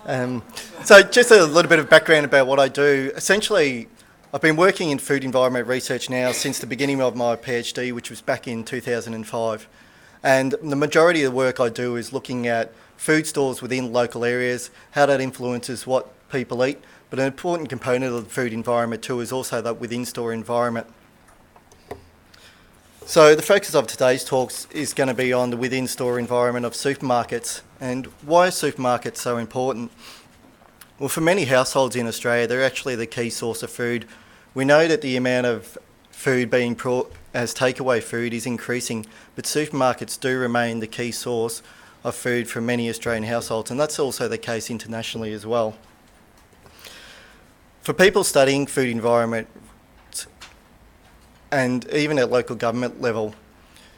So just a little bit of background about what I do. Essentially, I've been working in food environment research now since the beginning of my PhD, which was back in 2005. And the majority of the work I do is looking at food stores within local areas, how that influences what people eat. But an important component of the food environment too is also that within-store environment. So the focus of today's talks is going to be on the within-store environment of supermarkets. And why are supermarkets so important? Well, for many households in Australia, they're actually the key source of food. We know that the amount of food being brought as takeaway food is increasing, but supermarkets do remain the key source of food for many Australian households, and that's also the case internationally as well. For people studying food environment, and even at local government level,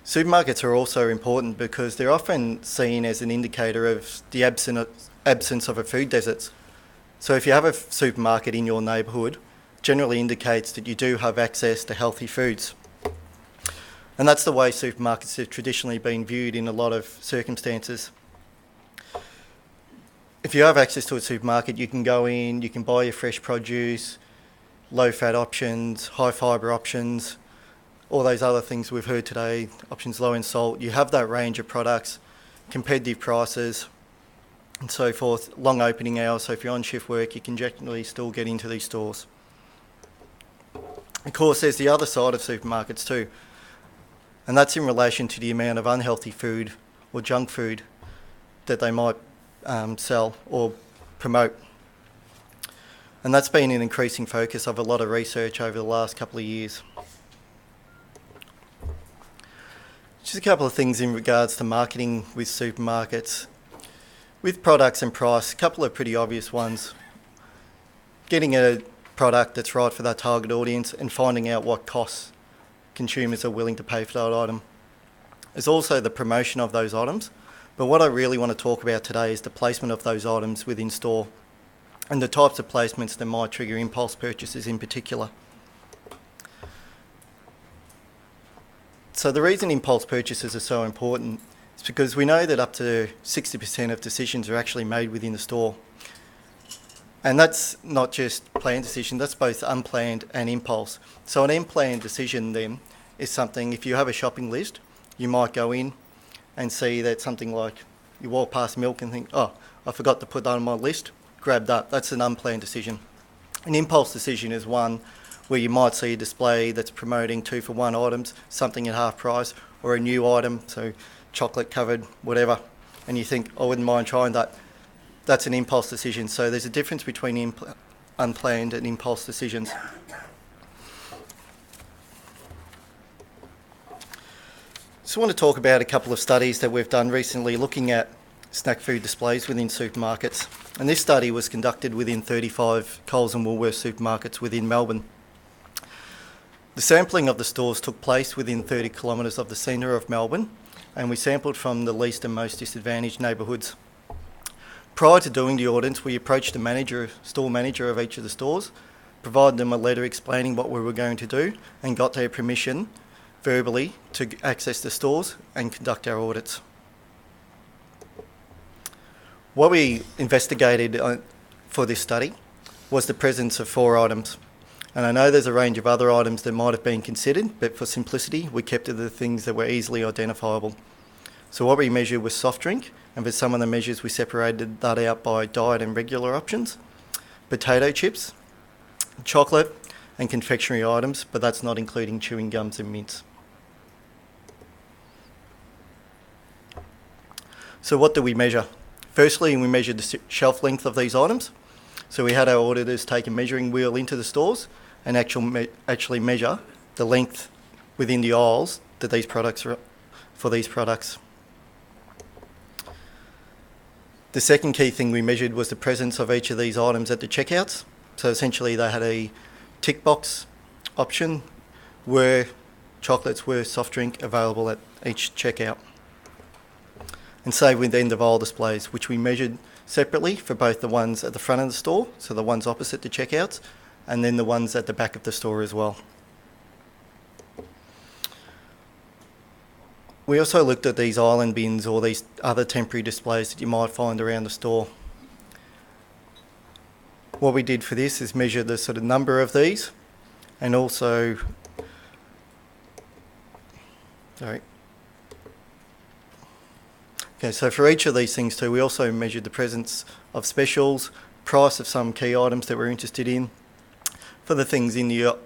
supermarkets are also important because they're often seen as an indicator of the absence of a food desert. So if you have a supermarket in your neighbourhood, generally indicates that you do have access to healthy foods. And that's the way supermarkets have traditionally been viewed in a lot of circumstances. If you have access to a supermarket, you can go in, you can buy your fresh produce, low-fat options, high-fibre options, all those other things we've heard today, options low in salt. You have that range of products, competitive prices, and so forth, long opening hours, so if you're on shift work, you can generally still get into these stores. Of course, there's the other side of supermarkets too, and that's in relation to the amount of unhealthy food or junk food that they might sell or promote. And that's been an increasing focus of a lot of research over the last couple of years. Just a couple of things in regards to marketing with supermarkets. With products and price, a couple of pretty obvious ones. Getting a product that's right for that target audience and finding out what costs consumers are willing to pay for that item. There's also the promotion of those items, but what I really want to talk about today is the placement of those items within store and the types of placements that might trigger impulse purchases in particular. So the reason impulse purchases are so important is because we know that up to 60% of decisions are actually made within the store. And that's not just planned decision, that's both unplanned and impulse. So an unplanned decision then is something, if you have a shopping list, you might go in and see that something like you walk past milk and think, oh, I forgot to put that on my list, grab that. That's an unplanned decision. An impulse decision is one where you might see a display that's promoting 2-for-1 items, something at half price, or a new item, so chocolate covered, whatever, and you think, I wouldn't mind trying that. That's an impulse decision. So there's a difference between unplanned and impulse decisions. Just want to talk about a couple of studies that we've done recently looking at snack food displays within supermarkets. And this study was conducted within 35 Coles and Woolworths supermarkets within Melbourne. The sampling of the stores took place within 30 kilometres of the centre of Melbourne, and we sampled from the least and most disadvantaged neighbourhoods. Prior to doing the audits, we approached the store manager of each of the stores, provided them a letter explaining what we were going to do, and got their permission verbally to access the stores and conduct our audits. What we investigated for this study was the presence of 4 items. And I know there's a range of other items that might have been considered, but for simplicity, we kept it to the things that were easily identifiable. So what we measured was soft drink, and for some of the measures we separated that out by diet and regular options, potato chips, chocolate and confectionery items, but that's not including chewing gums and mints. So what do we measure? Firstly, we measured the shelf length of these items. So we had our auditors take a measuring wheel into the stores and actually measure the length within the aisles that these products are for these products. The second key thing we measured was the presence of each of these items at the checkouts. So essentially they had a tick box option where chocolates were soft drink available at each checkout. And same with the end of aisle displays, which we measured separately for both the ones at the front of the store, so the ones opposite the checkouts, and then the ones at the back of the store as well. We also looked at these island bins or these other temporary displays that you might find around the store. what we did for this is measure the sort of number of these, and also, Okay, so for each of these things too, we also measured the presence of specials, price of some key items that we're interested in. For the things in the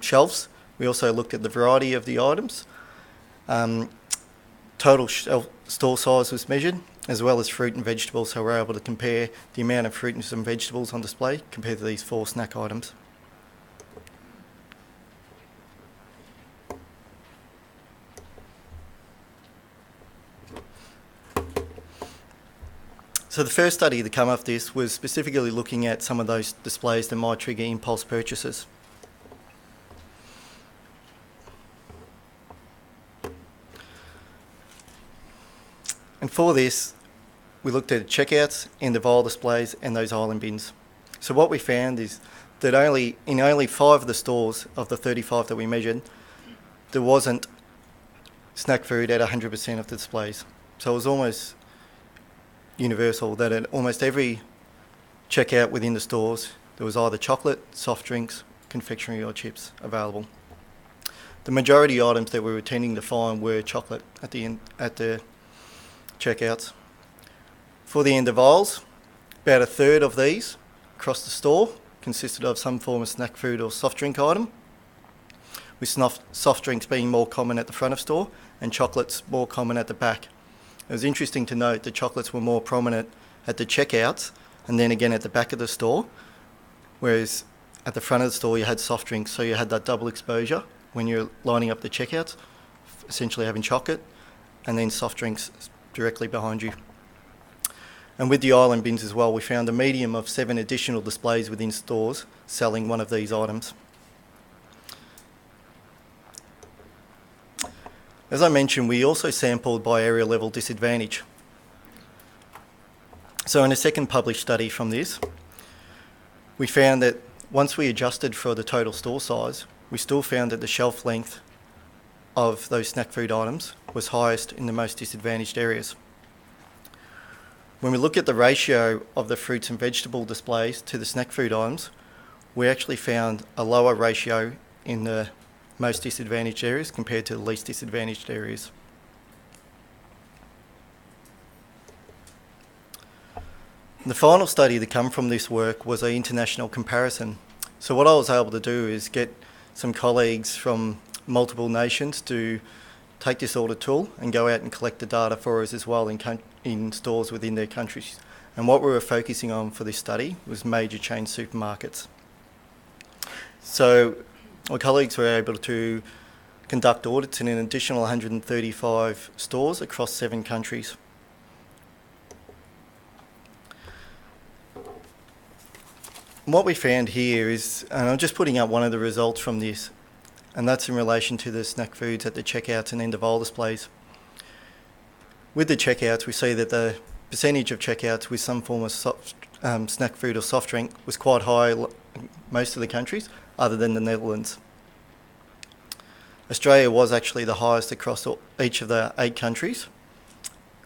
shelves, we also looked at the variety of the items. Total store size was measured, as well as fruit and vegetables, so we're able to compare the amount of fruit and vegetables on display compared to these 4 snack items. So the first study to come off this was specifically looking at some of those displays that might trigger impulse purchases. And for this, we looked at checkouts, end of aisle displays, and those island bins. So what we found is that in only 5 of the stores of the 35 that we measured, there wasn't snack food at 100% of the displays. So it was almost universal that at almost every checkout within the stores, there was either chocolate, soft drinks, confectionery or chips available. The majority of items that we were tending to find were chocolate at the checkouts. For the end of aisles, about a third of these across the store consisted of some form of snack food or soft drink item, with soft drinks being more common at the front of store and chocolates more common at the back. It was interesting to note that chocolates were more prominent at the checkouts and then again at the back of the store, whereas at the front of the store you had soft drinks, so you had that double exposure when you're lining up the checkouts, essentially having chocolate and then soft drinks directly behind you. And with the island bins as well, we found a median of 7 additional displays within stores selling one of these items. As I mentioned, we also sampled by area level disadvantage. So in a second published study from this, we found that once we adjusted for the total store size, we still found that the shelf length of those snack food items was highest in the most disadvantaged areas. When we look at the ratio of the fruits and vegetable displays to the snack food items, we actually found a lower ratio in the most disadvantaged areas compared to the least disadvantaged areas. The final study to come from this work was an international comparison. So what I was able to do is get some colleagues from multiple nations to take this audit tool and go out and collect the data for us as well in stores within their countries. And what we were focusing on for this study was major chain supermarkets. So my colleagues were able to conduct audits in an additional 135 stores across 7 countries. What we found here is, and I'm just putting up one of the results from this, and that's in relation to the snack foods at the checkouts and end of aisle displays. With the checkouts, we see that the percentage of checkouts with some form of snack food or soft drink was quite high in most of the countries, other than the Netherlands. Australia was actually the highest across each of the 8 countries,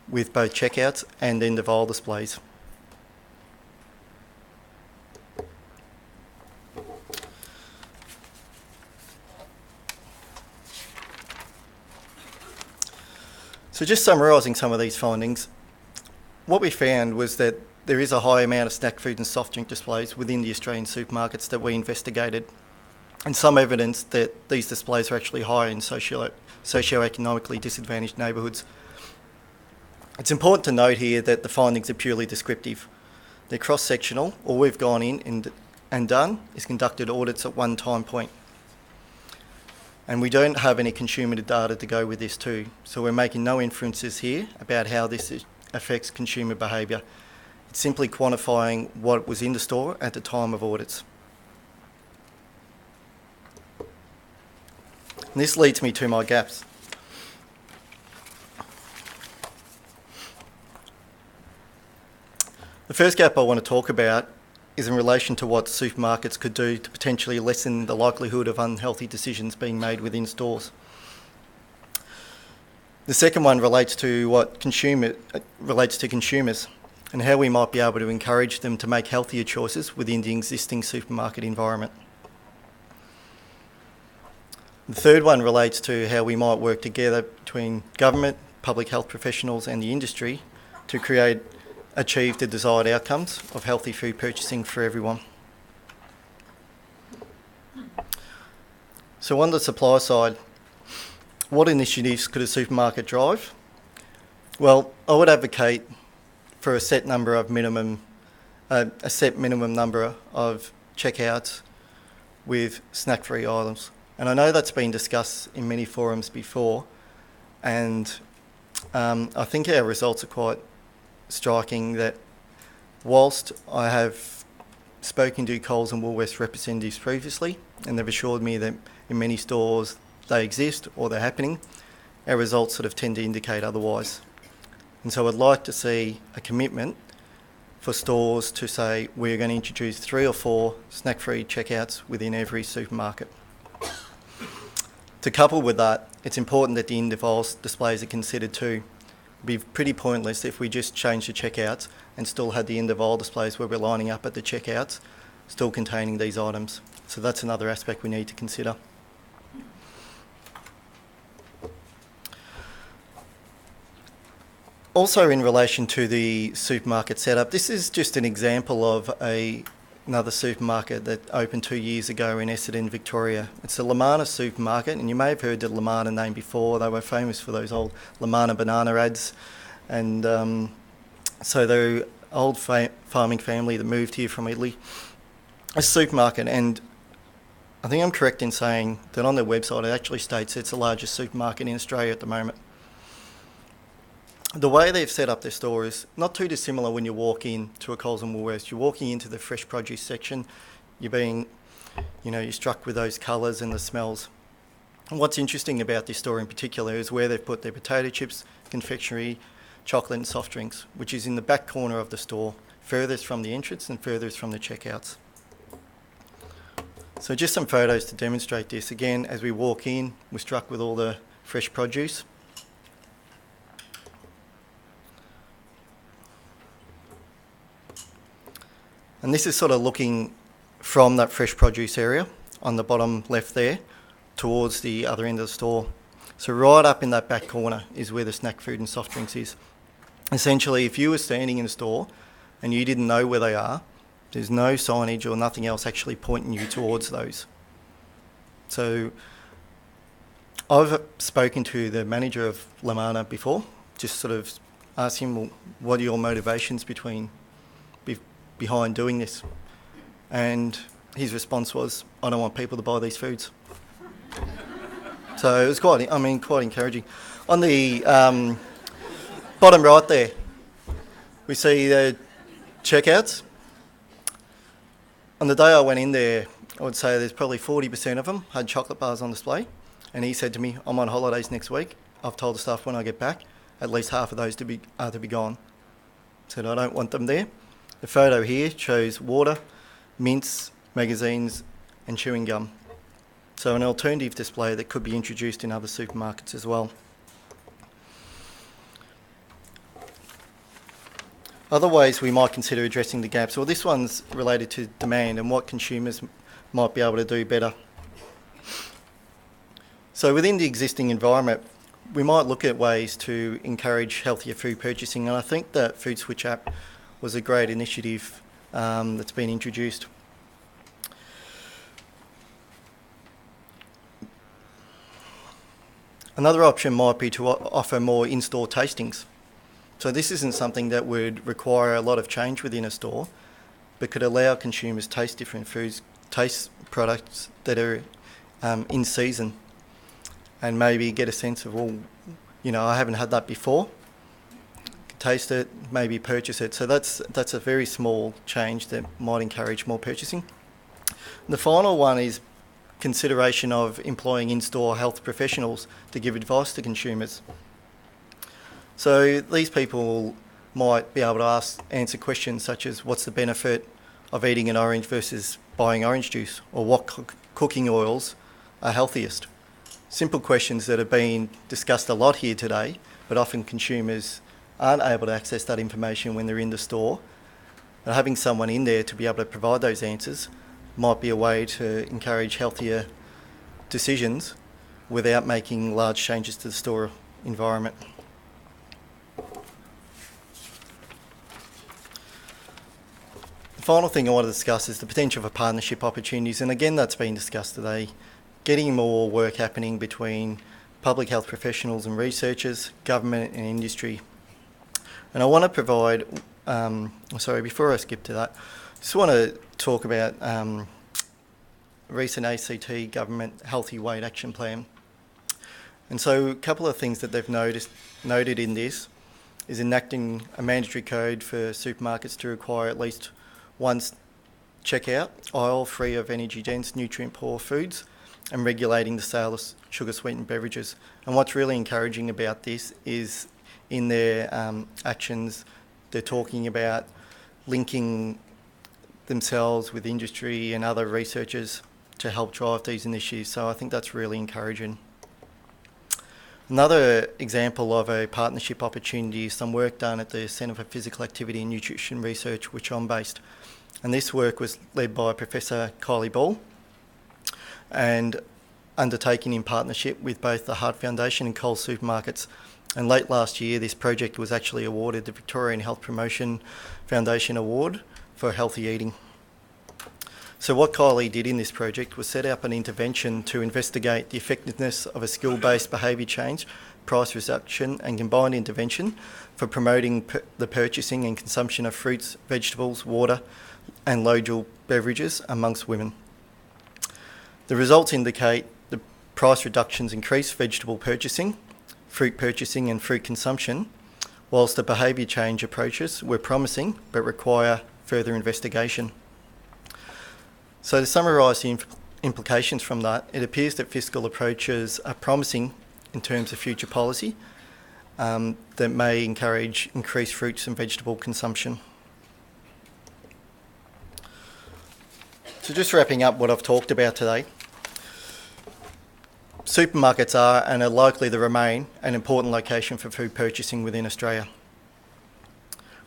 with both checkouts and end of aisle displays. So just summarising some of these findings, what we found was that there is a high amount of snack food and soft drink displays within the Australian supermarkets that we investigated, and some evidence that these displays are actually high in socio-economically disadvantaged neighbourhoods. It's important to note here that the findings are purely descriptive. They're cross-sectional. All we've gone in and done is conducted audits at one time point. And we don't have any consumer data to go with this too, so we're making no inferences here about how this affects consumer behaviour. It's simply quantifying what was in the store at the time of audits. And this leads me to my gaps. The first gap I want to talk about is in relation to what supermarkets could do to potentially lessen the likelihood of unhealthy decisions being made within stores. The second one relates to consumers. and how we might be able to encourage them to make healthier choices within the existing supermarket environment. The third one relates to how we might work together between government, public health professionals and the industry to achieve the desired outcomes of healthy food purchasing for everyone. So on the supply side, what initiatives could a supermarket drive? Well, I would advocate for a set minimum number of checkouts with snack-free items. And I know that's been discussed in many forums before, and I think our results are quite striking that whilst I have spoken to Coles and Woolworths representatives previously, and they've assured me that in many stores they exist or they're happening, our results sort of tend to indicate otherwise. And so I'd like to see a commitment for stores to say we're going to introduce 3 or 4 snack-free checkouts within every supermarket. To couple with that, it's important that the in-aisle displays are considered too. It'd be pretty pointless if we just changed the checkouts and still had the end-of-aisle displays where we're lining up at the checkouts, still containing these items. So that's another aspect we need to consider. Also in relation to the supermarket setup, this is just an example of another supermarket that opened 2 years ago in Essendon, Victoria. It's the Lamana supermarket, and you may have heard the Lamana name before. They were famous for those old Lamana banana ads. And so they're an old farming family that moved here from Italy. A supermarket, and I think I'm correct in saying that on their website it actually states it's the largest supermarket in Australia at the moment. The way they've set up their store is not too dissimilar when you walk in to a Coles and Woolworths. You're walking into the fresh produce section, you're struck with those colours and the smells. And what's interesting about this store in particular is where they've put their potato chips, confectionery, chocolate and soft drinks, which is in the back corner of the store, furthest from the entrance and furthest from the checkouts. So just some photos to demonstrate this. Again, as we walk in, we're struck with all the fresh produce. And this is sort of looking from that fresh produce area on the bottom left there towards the other end of the store. So right up in that back corner is where the snack food and soft drinks is. Essentially, if you were standing in a store and you didn't know where they are, there's no signage or nothing else actually pointing you towards those. So I've spoken to the manager of Lamana before, just sort of asked him, well, what are your motivations behind doing this? And his response was, I don't want people to buy these foods. So it was quite encouraging. On the bottom right there, we see the checkouts. On the day I went in there, I would say there's probably 40% of them had chocolate bars on display. And he said to me, I'm on holidays next week. I've told the staff when I get back, at least half of those are to be gone. I said, I don't want them there. The photo here shows water, mints, magazines and chewing gum. So an alternative display that could be introduced in other supermarkets as well. Other ways we might consider addressing the gaps, well, this one's related to demand and what consumers might be able to do better. So within the existing environment, we might look at ways to encourage healthier food purchasing, and I think that Food Switch app was a great initiative that's been introduced. Another option might be to offer more in-store tastings. So this isn't something that would require a lot of change within a store, but could allow consumers to taste different foods, taste products that are in season, and maybe get a sense of, well, I haven't had that before. Taste it, maybe purchase it. So that's a very small change that might encourage more purchasing. The final one is consideration of employing in-store health professionals to give advice to consumers. So these people might be able to answer questions such as what's the benefit of eating an orange versus buying orange juice, or what cooking oils are healthiest. Simple questions that have been discussed a lot here today, but often consumers aren't able to access that information when they're in the store. And having someone in there to be able to provide those answers might be a way to encourage healthier decisions without making large changes to the store environment. The final thing I want to discuss is the potential for partnership opportunities, and again that's been discussed today. Getting more work happening between public health professionals and researchers, government and industry. And I want to provide, before I skip to that, I just want to talk about recent ACT government Healthy Weight Action Plan. And so a couple of things that they've noted in this is enacting a mandatory code for supermarkets to require at least one checkout aisle free of energy-dense, nutrient-poor foods, and regulating the sale of sugar-sweetened beverages. And what's really encouraging about this is in their actions, they're talking about linking themselves with industry and other researchers to help drive these initiatives. So I think that's really encouraging. Another example of a partnership opportunity is some work done at the Centre for Physical Activity and Nutrition Research, which I'm based. And this work was led by Professor Kylie Ball and undertaken in partnership with both the Heart Foundation and Coles Supermarkets. And late last year, this project was actually awarded the Victorian Health Promotion Foundation Award for healthy eating. So what Kylie did in this project was set up an intervention to investigate the effectiveness of a skill-based behaviour change, price reduction and combined intervention for promoting the purchasing and consumption of fruits, vegetables, water and low-joule beverages amongst women. The results indicate the price reductions increase vegetable purchasing, fruit purchasing and fruit consumption, whilst the behaviour change approaches were promising but require further investigation. So to summarise the implications from that, it appears that fiscal approaches are promising in terms of future policy that may encourage increased fruits and vegetable consumption. So just wrapping up what I've talked about today, supermarkets are and are likely to remain an important location for food purchasing within Australia.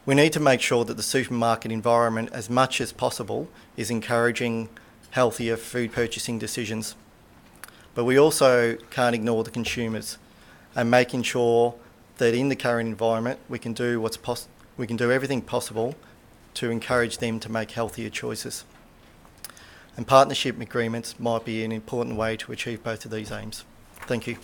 We need to make sure that the supermarket environment, as much as possible, is encouraging healthier food purchasing decisions. But we also can't ignore the consumers and making sure that in the current environment we can do everything possible to encourage them to make healthier choices. And partnership agreements might be an important way to achieve both of these aims. Thank you.